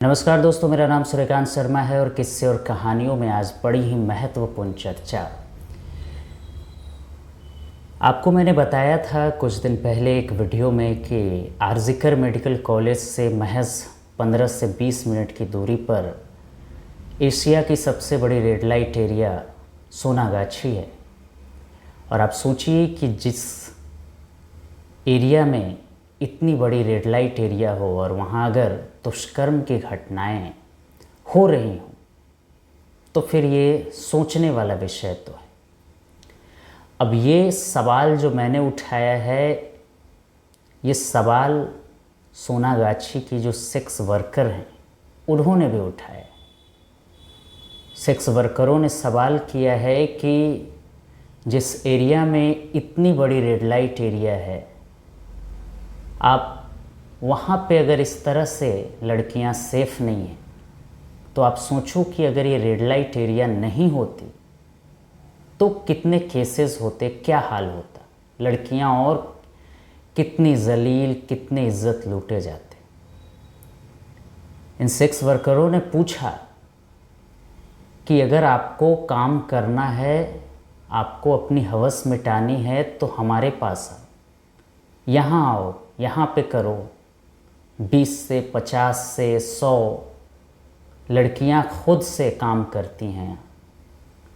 नमस्कार दोस्तों, मेरा नाम सूर्यकांत शर्मा है और किस्से और कहानियों में आज बड़ी ही महत्वपूर्ण चर्चा। आपको मैंने बताया था कुछ दिन पहले एक वीडियो में कि आरजिकर मेडिकल कॉलेज से महज 15 से 20 मिनट की दूरी पर एशिया की सबसे बड़ी रेड लाइट एरिया सोनागाछी है। और आप सोचिए कि जिस एरिया में इतनी बड़ी रेड लाइट एरिया हो और वहाँ अगर दुष्कर्म की घटनाएं हो रही हों तो फिर ये सोचने वाला विषय तो है। अब ये सवाल जो मैंने उठाया है, ये सवाल सोनागाछी की जो सेक्स वर्कर हैं उन्होंने भी उठाया। सेक्स वर्करों ने सवाल किया है कि जिस एरिया में इतनी बड़ी रेड लाइट एरिया है, आप वहाँ पे अगर इस तरह से लड़कियाँ सेफ़ नहीं हैं तो आप सोचो कि अगर ये रेड लाइट एरिया नहीं होती तो कितने केसेस होते, क्या हाल होता, लड़कियाँ और कितनी जलील, कितने इज्जत लूटे जाते। इन सेक्स वर्करों ने पूछा कि अगर आपको काम करना है, आपको अपनी हवस मिटानी है तो हमारे पास आओ, यहाँ आओ, यहाँ पे करो। 20 से 50 से 100 लड़कियाँ खुद से काम करती हैं,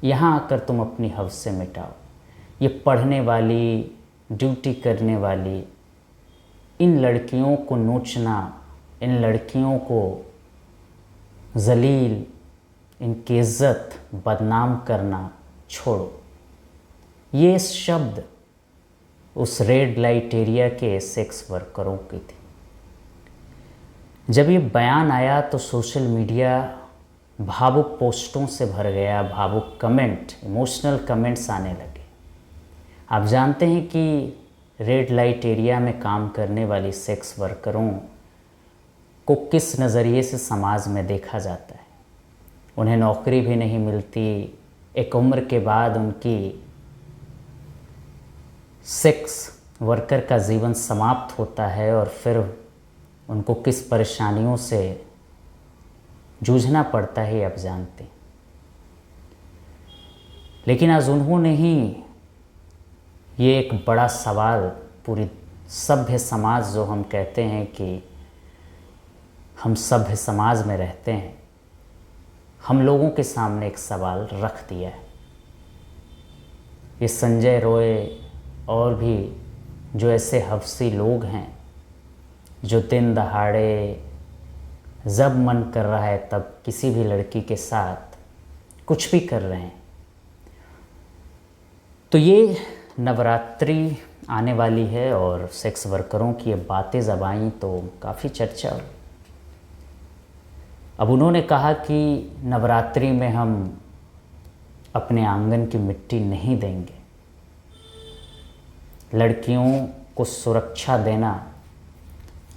यहाँ आकर तुम अपनी हवस से मिटाओ। ये पढ़ने वाली, ड्यूटी करने वाली इन लड़कियों को नोचना, इन लड़कियों को जलील, इनकी इज्जत बदनाम करना छोड़ो। ये शब्द उस रेड लाइट एरिया के सेक्स वर्करों की थी। जब ये बयान आया तो सोशल मीडिया भावुक पोस्टों से भर गया, भावुक कमेंट, इमोशनल कमेंट्स आने लगे। आप जानते हैं कि रेड लाइट एरिया में काम करने वाली सेक्स वर्करों को किस नज़रिए से समाज में देखा जाता है। उन्हें नौकरी भी नहीं मिलती, एक उम्र के बाद उनकी सेक्स वर्कर का जीवन समाप्त होता है और फिर उनको किस परेशानियों से जूझना पड़ता है आप जानते हैं। लेकिन आज उन्होंने ही ये एक बड़ा सवाल, पूरी सभ्य समाज जो हम कहते हैं कि हम सभ्य समाज में रहते हैं, हम लोगों के सामने एक सवाल रख दिया है। ये संजय रॉय और भी जो ऐसे हवसी लोग हैं जो दिन दहाड़े जब मन कर रहा है तब किसी भी लड़की के साथ कुछ भी कर रहे हैं, तो ये नवरात्रि आने वाली है और सेक्स वर्करों की ये बातें जब आईं तो काफ़ी चर्चा हुई। अब उन्होंने कहा कि नवरात्रि में हम अपने आंगन की मिट्टी नहीं देंगे, लड़कियों को सुरक्षा देना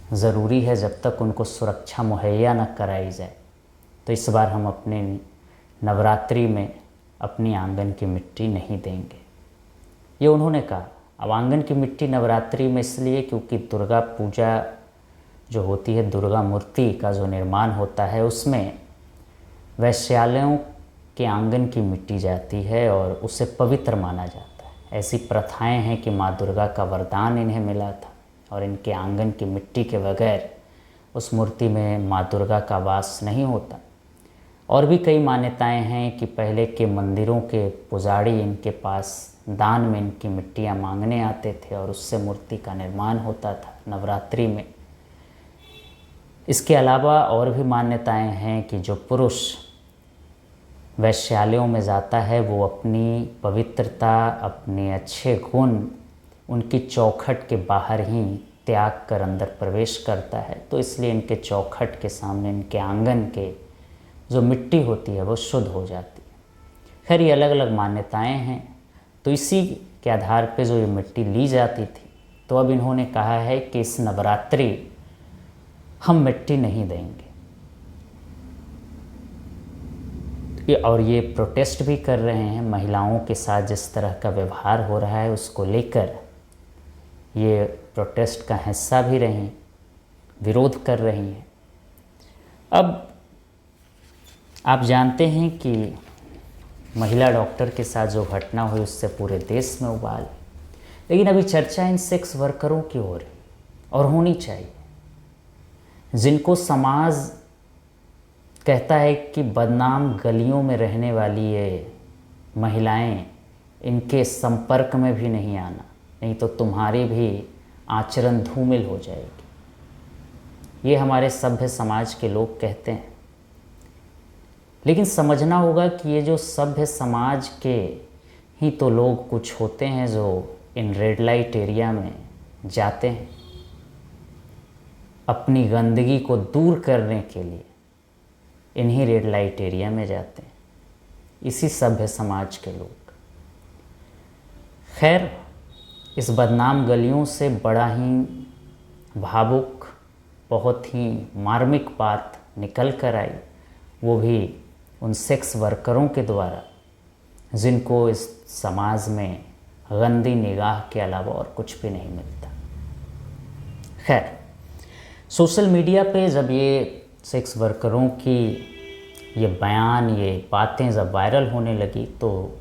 ज़रूरी है। जब तक उनको सुरक्षा मुहैया न कराई जाए तो इस बार हम अपने नवरात्रि में अपनी आंगन की मिट्टी नहीं देंगे, ये उन्होंने कहा। अब आंगन की मिट्टी नवरात्रि में इसलिए क्योंकि दुर्गा पूजा जो होती है, दुर्गा मूर्ति का जो निर्माण होता है, उसमें वैश्यालयों के आंगन की मिट्टी जाती है और उसे पवित्र माना जाता है। ऐसी प्रथाएं हैं कि माँ दुर्गा का वरदान इन्हें मिला था और इनके आंगन की मिट्टी के बगैर उस मूर्ति में माँ दुर्गा का वास नहीं होता। और भी कई मान्यताएं हैं कि पहले के मंदिरों के पुजारी इनके पास दान में इनकी मिट्टियाँ मांगने आते थे और उससे मूर्ति का निर्माण होता था नवरात्रि में। इसके अलावा और भी मान्यताएं हैं कि जो पुरुष वैश्यालयों में जाता है वो अपनी पवित्रता, अपने अच्छे गुण उनकी चौखट के बाहर ही त्याग कर अंदर प्रवेश करता है, तो इसलिए इनके चौखट के सामने, इनके आंगन के जो मिट्टी होती है वो शुद्ध हो जाती है। खैर ये अलग अलग मान्यताएं हैं, तो इसी के आधार पे जो ये मिट्टी ली जाती थी, तो अब इन्होंने कहा है कि इस नवरात्रि हम मिट्टी नहीं देंगे। और ये प्रोटेस्ट भी कर रहे हैं, महिलाओं के साथ जिस तरह का व्यवहार हो रहा है उसको लेकर ये प्रोटेस्ट का हिस्सा भी रही, विरोध कर रही हैं। अब आप जानते हैं कि महिला डॉक्टर के साथ जो घटना हुई उससे पूरे देश में उबाल, लेकिन अभी चर्चा इन सेक्स वर्करों की हो रही और होनी चाहिए, जिनको समाज कहता है कि बदनाम गलियों में रहने वाली ये महिलाएं, इनके संपर्क में भी नहीं आना, नहीं तो तुम्हारी भी आचरण धूमिल हो जाएगी। ये हमारे सभ्य समाज के लोग कहते हैं। लेकिन समझना होगा कि ये जो सभ्य समाज के ही तो लोग कुछ होते हैं जो इन रेड लाइट एरिया में जाते हैं अपनी गंदगी को दूर करने के लिए, इन्हीं रेड लाइट एरिया में जाते हैं, इसी सभ्य समाज के लोग। खैर, इस बदनाम गलियों से बड़ा ही भावुक, बहुत ही मार्मिक बात निकल कर आई, वो भी उन सेक्स वर्करों के द्वारा जिनको इस समाज में गंदी निगाह के अलावा और कुछ भी नहीं मिलता। खैर, सोशल मीडिया पे जब ये सेक्स वर्करों की ये बयान, ये बातें जब वायरल होने लगी तो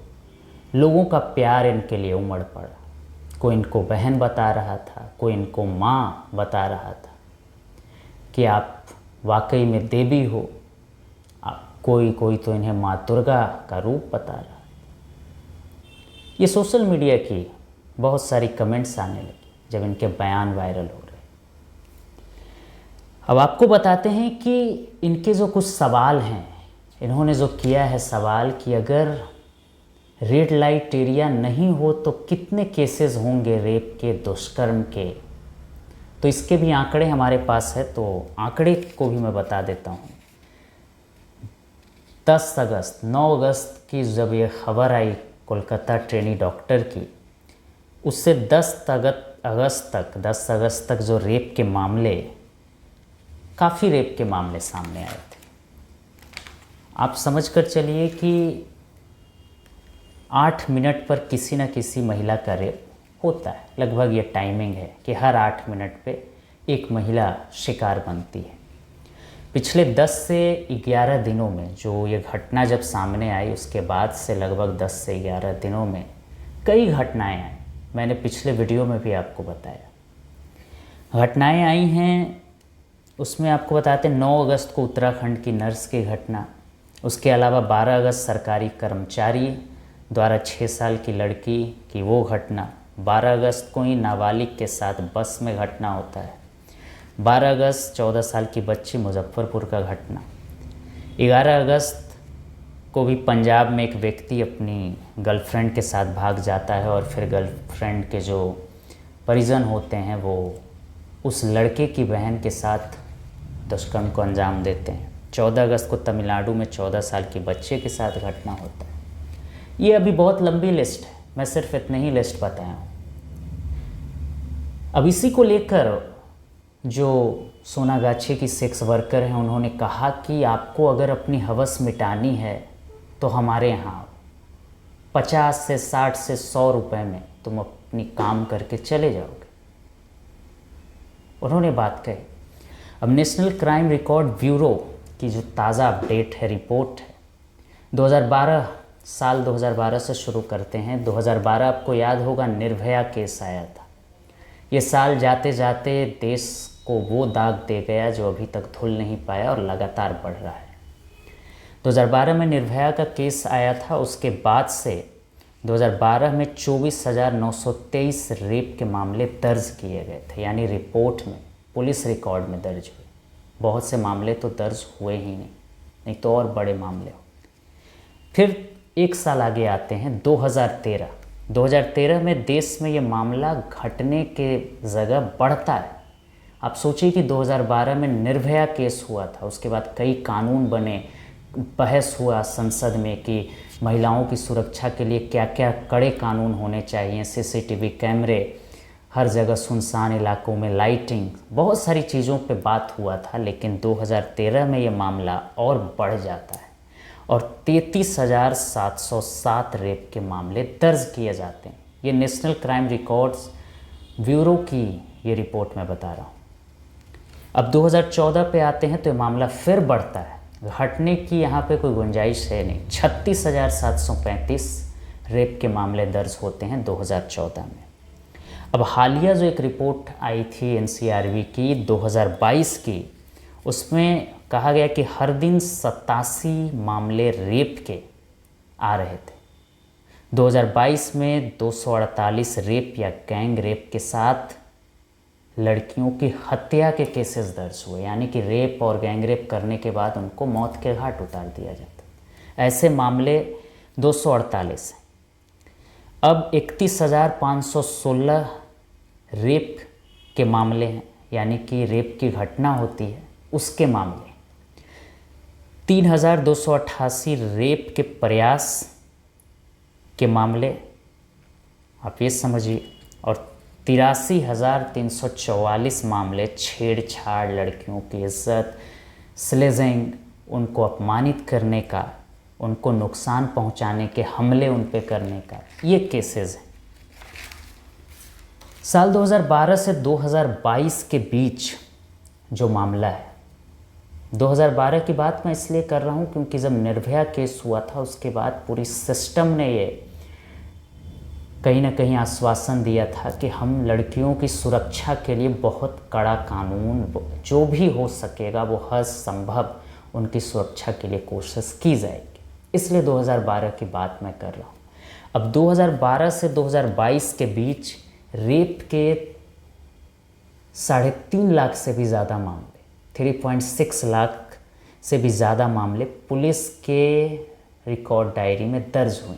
लोगों का प्यार इनके लिए उमड़ पड़ा। कोई इनको बहन बता रहा था, कोई इनको माँ बता रहा था कि आप वाकई में देवी हो, कोई तो इन्हें माँ दुर्गा का रूप बता रहा है। ये सोशल मीडिया की बहुत सारी कमेंट्स आने लगी जब इनके बयान वायरल हो रहे। अब आपको बताते हैं कि इनके जो कुछ सवाल हैं, इन्होंने जो किया है सवाल कि अगर रेड लाइट एरिया नहीं हो तो कितने केसेस होंगे रेप के, दुष्कर्म के। तो इसके भी आंकड़े हमारे पास है, तो आंकड़े को भी मैं बता देता हूँ। 9 अगस्त की जब ये खबर आई कोलकाता ट्रेनी डॉक्टर की, उससे 10 अगस्त तक जो रेप के मामले, काफ़ी रेप के मामले सामने आए थे। आप समझ कर चलिए कि 8 मिनट पर किसी न किसी महिला का रेप होता है। लगभग ये टाइमिंग है कि हर 8 मिनट पे एक महिला शिकार बनती है। पिछले 10 से 11 दिनों में जो ये घटना जब सामने आई, उसके बाद से लगभग 10 से 11 दिनों में कई घटनाएं आई। मैंने पिछले वीडियो में भी आपको बताया घटनाएं आई हैं। उसमें आपको बताते हैं 9 अगस्त को उत्तराखंड की नर्स की घटना, उसके अलावा 12 अगस्त सरकारी कर्मचारी द्वारा 6 साल की लड़की की वो घटना, 12 अगस्त को ही नाबालिग के साथ बस में घटना होता है, 12 अगस्त 14 साल की बच्ची मुजफ्फरपुर का घटना, 11 अगस्त को भी पंजाब में एक व्यक्ति अपनी गर्लफ्रेंड के साथ भाग जाता है और फिर गर्लफ्रेंड के जो परिजन होते हैं वो उस लड़के की बहन के साथ दुष्कर्म को अंजाम देते हैं। 14 अगस्त को तमिलनाडु में 14 साल की बच्चे के साथ घटना होता है। ये अभी बहुत लंबी लिस्ट है, मैं सिर्फ इतनी ही लिस्ट बताया हूँ। अब इसी को लेकर जो सोनागाछी की सेक्स वर्कर हैं, उन्होंने कहा कि आपको अगर अपनी हवस मिटानी है तो हमारे यहाँ 50 से 60 से 100 रुपए में तुम अपनी काम करके चले जाओगे। उन्होंने बात कही। अब नेशनल क्राइम रिकॉर्ड ब्यूरो की जो ताज़ा अपडेट है, रिपोर्ट है, 2012 से शुरू करते हैं। 2012 आपको याद होगा निर्भया केस आया था। ये साल जाते जाते देश को वो दाग दे गया जो अभी तक धुल नहीं पाया और लगातार बढ़ रहा है। 2012 में निर्भया का केस आया था, उसके बाद से 2012 में 24,923 रेप के मामले दर्ज किए गए थे, यानी रिपोर्ट में, पुलिस रिकॉर्ड में दर्ज हुए। बहुत से मामले तो दर्ज हुए ही नहीं तो और बड़े मामले हो। फिर एक साल आगे आते हैं 2013 में देश में ये मामला घटने के जगह बढ़ता है। आप सोचिए कि 2012 में निर्भया केस हुआ था, उसके बाद कई कानून बने, बहस हुआ संसद में कि महिलाओं की सुरक्षा के लिए क्या क्या कड़े कानून होने चाहिए, सीसीटीवी कैमरे, हर जगह सुनसान इलाकों में लाइटिंग, बहुत सारी चीज़ों पे बात हुआ था। लेकिन 2013 में ये मामला और बढ़ जाता है और 33,707 रेप के मामले दर्ज किए जाते हैं। ये नेशनल क्राइम रिकॉर्ड्स ब्यूरो की ये रिपोर्ट मैं बता रहा हूँ। अब 2014 पे आते हैं तो ये मामला फिर बढ़ता है, घटने की यहाँ पे कोई गुंजाइश है नहीं। 36,735 रेप के मामले दर्ज होते हैं 2014 में। अब हालिया जो एक रिपोर्ट आई थी एनसीआरबी की 2022 की, उसमें कहा गया कि हर दिन 87 मामले रेप के आ रहे थे। 2022 में 248 रेप या गैंग रेप के साथ लड़कियों की हत्या के केसेस दर्ज हुए, यानी कि रेप और गैंग रेप करने के बाद उनको मौत के घाट उतार दिया जाता। ऐसे मामले 248 हैं। अब 31,516 रेप के मामले हैं, यानी कि रेप की घटना होती है उसके मामले। 3,288 रेप के प्रयास के मामले, आप ये समझिए, और 83,344 मामले छेड़छाड़, लड़कियों की इज्जत, स्लेजिंग, उनको अपमानित करने का, उनको नुकसान पहुंचाने के हमले उन पे करने का, ये केसेस हैं। साल 2012 से 2022 के बीच जो मामला है, 2012 की बात मैं इसलिए कर रहा हूँ क्योंकि जब निर्भया केस हुआ था उसके बाद पूरी सिस्टम ने ये कहीं ना कहीं आश्वासन दिया था कि हम लड़कियों की सुरक्षा के लिए बहुत कड़ा कानून, जो भी हो सकेगा वो हर संभव उनकी सुरक्षा के लिए कोशिश की जाएगी। इसलिए 2012 की बात मैं कर रहा हूँ। अब 2012 से 2022 के बीच रेप के 3.5 लाख से भी ज़्यादा मामले, 3.6 लाख से भी ज़्यादा मामले पुलिस के रिकॉर्ड डायरी में दर्ज हुए।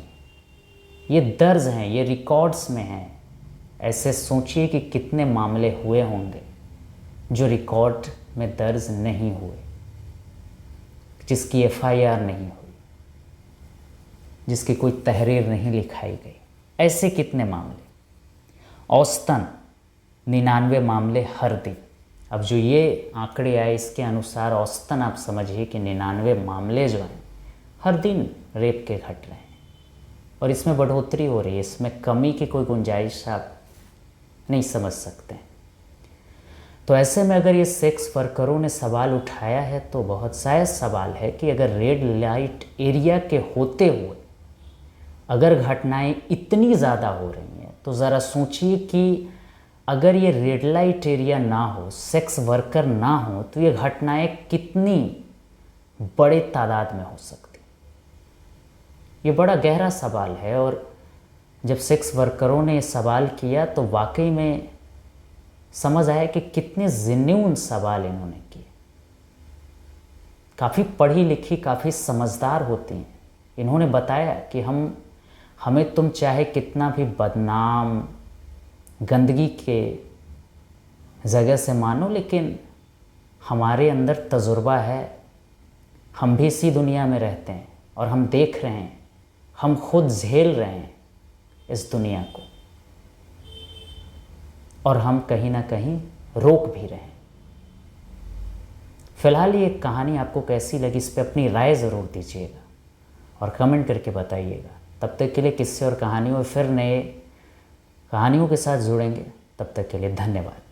ये दर्ज हैं, ये रिकॉर्ड्स में हैं। ऐसे सोचिए कि कितने मामले हुए होंगे जो रिकॉर्ड में दर्ज नहीं हुए, जिसकी एफआईआर नहीं हुई, जिसकी कोई तहरीर नहीं लिखाई गई। ऐसे कितने मामले? औसतन 99 मामले हर दिन। अब जो ये आंकड़े आए इसके अनुसार औसतन आप समझिए कि 99 मामले जो हैं हर दिन रेप के घट रहे हैं, और इसमें बढ़ोतरी हो रही है। इसमें कमी की कोई गुंजाइश आप नहीं समझ सकते। तो ऐसे में अगर ये सेक्स वर्करों ने सवाल उठाया है तो बहुत जायज़ सवाल है कि अगर रेड लाइट एरिया के होते हुए अगर घटनाएं इतनी ज़्यादा हो रही हैं तो ज़रा सोचिए कि अगर ये रेड लाइट एरिया ना हो, सेक्स वर्कर ना हो, तो ये घटनाएं कितनी बड़े तादाद में हो सकती। ये बड़ा गहरा सवाल है, और जब सेक्स वर्करों ने ये सवाल किया तो वाकई में समझ आया कि कितने जेन्युइन सवाल इन्होंने किए। काफ़ी पढ़ी लिखी, काफ़ी समझदार होती हैं। इन्होंने बताया कि हमें तुम चाहे कितना भी बदनाम, गंदगी के जगह से मानो, लेकिन हमारे अंदर तजुर्बा है, हम भी इसी दुनिया में रहते हैं और हम देख रहे हैं, हम खुद झेल रहे हैं इस दुनिया को, और हम कहीं ना कहीं रोक भी रहे हैं। फिलहाल ये कहानी आपको कैसी लगी, इस पर अपनी राय ज़रूर दीजिएगा और कमेंट करके बताइएगा। तब तक के लिए किस्से और कहानियों, फिर नए कहानियों के साथ जुड़ेंगे। तब तक के लिए धन्यवाद।